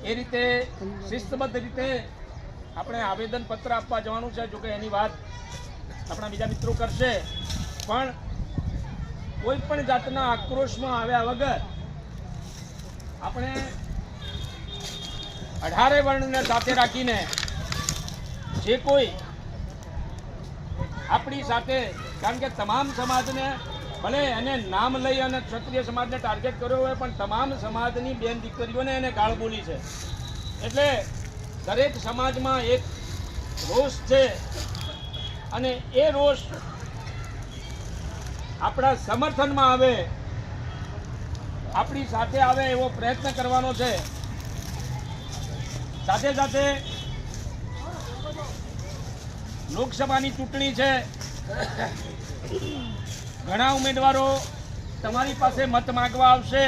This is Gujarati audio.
એ રીતે શિસ્તબદ્ધ રીતે આપણે આવેદનપત્ર આપવા જવાનું છે. જોકે એની વાત આપણા બીજા મિત્રો કરશે, પણ કોઈ પણ જાતના આક્રોશમાં આવ્યા વગર આપણે 18 વર્ણને સાથે રાખીને જે કોઈ આપણી સાથે, કારણ કે તમામ સમાજને, ભલે એને નામ લઈ અને ક્ષત્રિય સમાજને ટાર્ગેટ કર્યો હોય, પણ તમામ સમાજની બેન દીકરીઓને એને ગાળ બોલી છે. એટલે દરેક સમાજમાં એક રોષ છે અને એ રોષ આપણા સમર્થનમાં આવે, આપણી સાથે આવે એવો પ્રયત્ન કરવાનો છે. સાથે સાથે લોકસભાની ચૂંટણી છે. ઘણા ઉમેદવારો તમારી પાસે મત માંગવા આવશે.